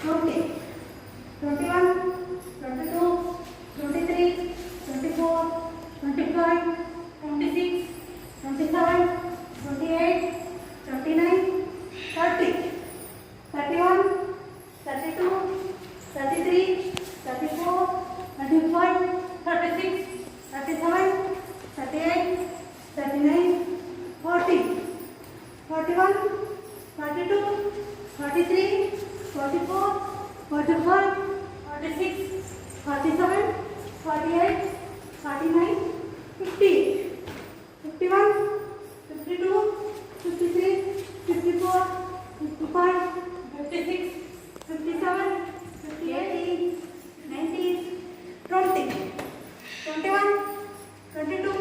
20, 21, 22, 23, 24, 25, 26, 27, 28, 29, 30, 31, 32, 33, 34, 35, 36, 37, 38, 39, 40, 41, 42, 43, 44, 45, 46, 47, 48, 49, 50, 51, 52, 53, 54, 55, 56, 57, 58, 19, 20, 21, 22,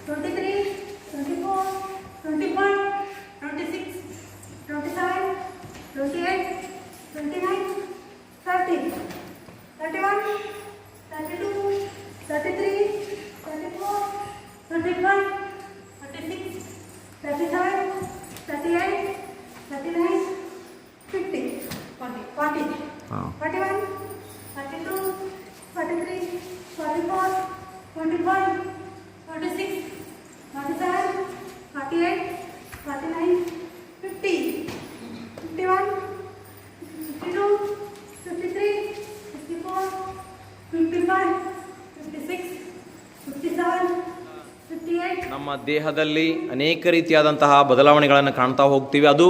23, 24, 25, 26, 27, 28, 29, 30, 31, 32, 33, 34, 35, 36, 37, 38, 39, 50, 40, 41, 42, 43, 44, 45, 46, 47, 48, 49, 50, 51, 52, 53, 54, 55, 56, 57, 58. ನಮ್ಮ ದೇಹದಲ್ಲಿ ಅನೇಕ ರೀತಿಯಾದಂತಹ ಬದಲಾವಣೆಗಳನ್ನು ಕಾಣ್ತಾ ಹೋಗ್ತೀವಿ. ಅದು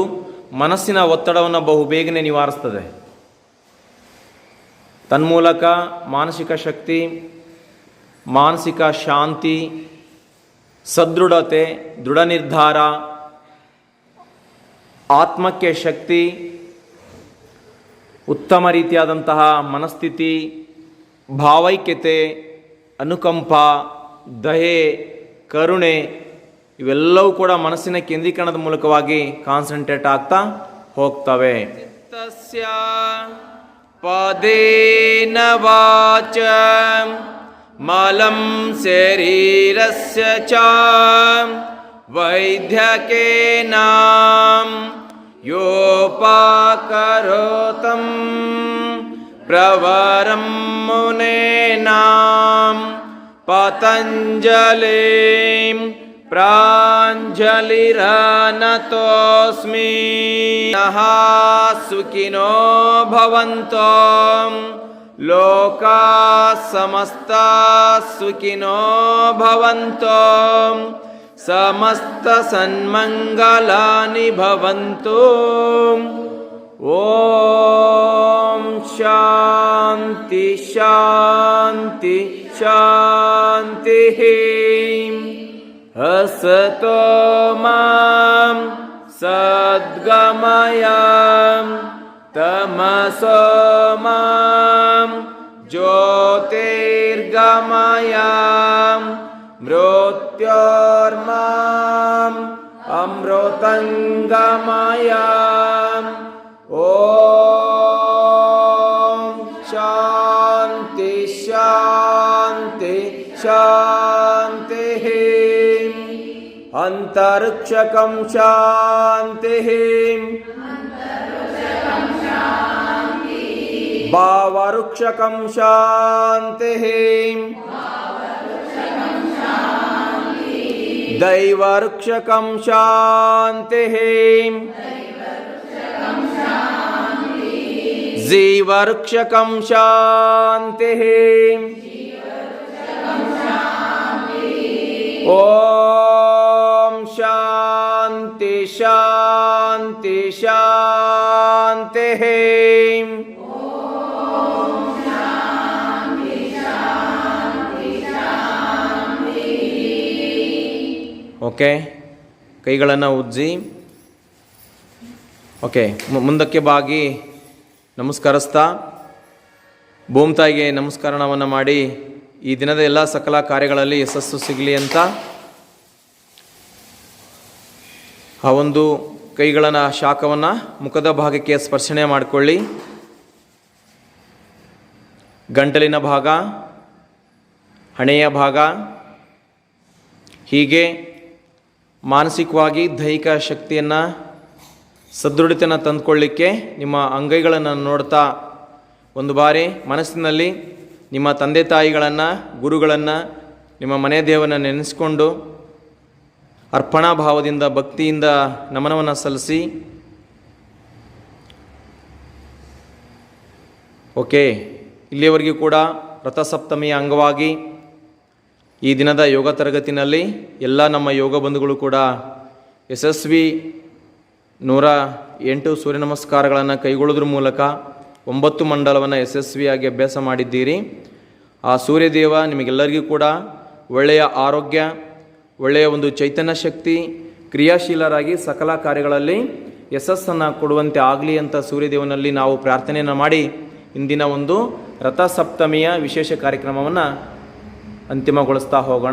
ಮನಸ್ಸಿನ ಒತ್ತಡವನ್ನು ಬಹುಬೇಗನೆ ನಿವಾರಿಸ್ತದೆ. ತನ್ಮೂಲಕ ಮಾನಸಿಕ ಶಕ್ತಿ, ಮಾನಸಿಕ ಶಾಂತಿ, ಸದೃಢತೆ, ದೃಢ ನಿರ್ಧಾರ, ಆತ್ಮಕ್ಕೆ ಶಕ್ತಿ, ಉತ್ತಮ ರೀತಿಯಾದಂತಹ ಮನಸ್ಥಿತಿ, ಭಾವೈಕ್ಯತೆ, ಅನುಕಂಪ, ದಯೆ, ಕರುಣೆ ಇವೆಲ್ಲವೂ ಕೂಡ ಮನಸ್ಸಿನ ಕೇಂದ್ರೀಕರಣದ ಮೂಲಕವಾಗಿ ಕಾನ್ಸಂಟ್ರೇಟ್ ಆಗ್ತಾ ಹೋಗ್ತವೆ. ಚಿತ್ತಸ್ಯ ಪದೇನ ವಾಚ ಮಲಂ ಶರೀರಸ್ಯ ಚ ವೈದ್ಯಕೇನ ಯೋಪಕರೋತಂ ಪ್ರವರಂ ಮುನೇನಾ ಪತಂಜಲಿಂ ಪ್ರಾಂಜಲಿರನತೋಸ್ಮಿ. ನಃ ಸುಖಿನೋ ಭವಂತೋ ಲೋಕಾ ಸಮಸ್ತಾ ಸುಖಿನೋ ಭವಂತೋ ಸಮಸ್ತ ಸನ್ಮಂಗಲಾನಿ ಭವಂತು. ಓಂ ಶಾಂತಿ ಶಾಂತಿ ಶಾಂತಿ. ಅಸತೋ ಮಾಂ ಸದ್ಗಮಯ ತಮಸೋ ಮಾಂ ಜ್ಯೋತಿರ್ಗಮಯ ಮೃತ್ಯೋರ್ಮಾಂ ಅಮೃತಂಗಮಯ. ಓಂ ಶಾಂತಿ ಶಾಂತಿ ಶಾಂತಿ. ಅಂತರಿಕ್ಷಕಂ ಶಾಂತಿ ಭಾವರುಕ್ಷಕಂ ಶಾಂತಿ ದೈವರುಕ್ಷಕಂ ಶಾಂತಿ ಜೀವರುಕ್ಷಕಂ ಶಾಂತಿ. ಓಂ ಶಾಂತಿ ಶಾಂತಿ ಶಾಂತಿ. ಓಕೆ, ಕೈಗಳನ್ನು ಉಜ್ಜಿ. ಓಕೆ, ಮುಂದಕ್ಕೆ ಬಾಗಿ ನಮಸ್ಕರಿಸ್ತಾ ಭೂಮ್ತಾಯಿಗೆ ನಮಸ್ಕಾರವನ್ನು ಮಾಡಿ ಈ ದಿನದ ಎಲ್ಲ ಸಕಲ ಕಾರ್ಯಗಳಲ್ಲಿ ಯಶಸ್ಸು ಸಿಗಲಿ ಅಂತ ಆ ಒಂದು ಕೈಗಳ ಶಾಖವನ್ನು ಮುಖದ ಭಾಗಕ್ಕೆ ಸ್ಪರ್ಶನೆ ಮಾಡಿಕೊಳ್ಳಿ. ಗಂಟಲಿನ ಭಾಗ, ಹಣೆಯ ಭಾಗ, ಹೀಗೆ ಮಾನಸಿಕವಾಗಿ ದೈಹಿಕ ಶಕ್ತಿಯನ್ನು ಸದೃಢತೆಯನ್ನು ತಂದುಕೊಳ್ಳಿಕ್ಕೆ ನಿಮ್ಮ ಅಂಗೈಗಳನ್ನು ನೋಡ್ತಾ ಒಂದು ಬಾರಿ ಮನಸ್ಸಿನಲ್ಲಿ ನಿಮ್ಮ ತಂದೆ ತಾಯಿಗಳನ್ನು, ಗುರುಗಳನ್ನು, ನಿಮ್ಮ ಮನೆ ದೇವರನ್ನು ನೆನೆಸ್ಕೊಂಡು ಅರ್ಪಣಾ ಭಾವದಿಂದ, ಭಕ್ತಿಯಿಂದ ನಮನವನ್ನು ಸಲ್ಲಿಸಿ. ಓಕೆ, ಇಲ್ಲಿಯವರೆಗೂ ಕೂಡ ರಥಸಪ್ತಮಿಯ ಅಂಗವಾಗಿ ಈ ದಿನದ ಯೋಗ ತರಗತಿನಲ್ಲಿ ಎಲ್ಲ ನಮ್ಮ ಯೋಗ ಬಂಧುಗಳು ಕೂಡ ಯಶಸ್ವಿ 108 ಸೂರ್ಯ ನಮಸ್ಕಾರಗಳನ್ನು ಕೈಗೊಳ್ಳೋದ್ರ ಮೂಲಕ 9 ಮಂಡಲವನ್ನು ಯಶಸ್ವಿಯಾಗಿ ಅಭ್ಯಾಸ ಮಾಡಿದ್ದೀರಿ. ಆ ಸೂರ್ಯದೇವ ನಿಮಗೆಲ್ಲರಿಗೂ ಕೂಡ ಒಳ್ಳೆಯ ಆರೋಗ್ಯ, ಒಳ್ಳೆಯ ಒಂದು ಚೈತನ್ಯ ಶಕ್ತಿ, ಕ್ರಿಯಾಶೀಲರಾಗಿ ಸಕಲ ಕಾರ್ಯಗಳಲ್ಲಿ ಯಶಸ್ಸನ್ನು ಕೊಡುವಂತೆ ಆಗಲಿ ಅಂತ ಸೂರ್ಯದೇವನಲ್ಲಿ ನಾವು ಪ್ರಾರ್ಥನೆಯನ್ನು ಮಾಡಿ ಇಂದಿನ ಒಂದು ರಥಸಪ್ತಮಿಯ ವಿಶೇಷ ಕಾರ್ಯಕ್ರಮವನ್ನು ಅಂತಿಮಗೊಳಿಸ್ತಾ ಹೋಗೋಣ.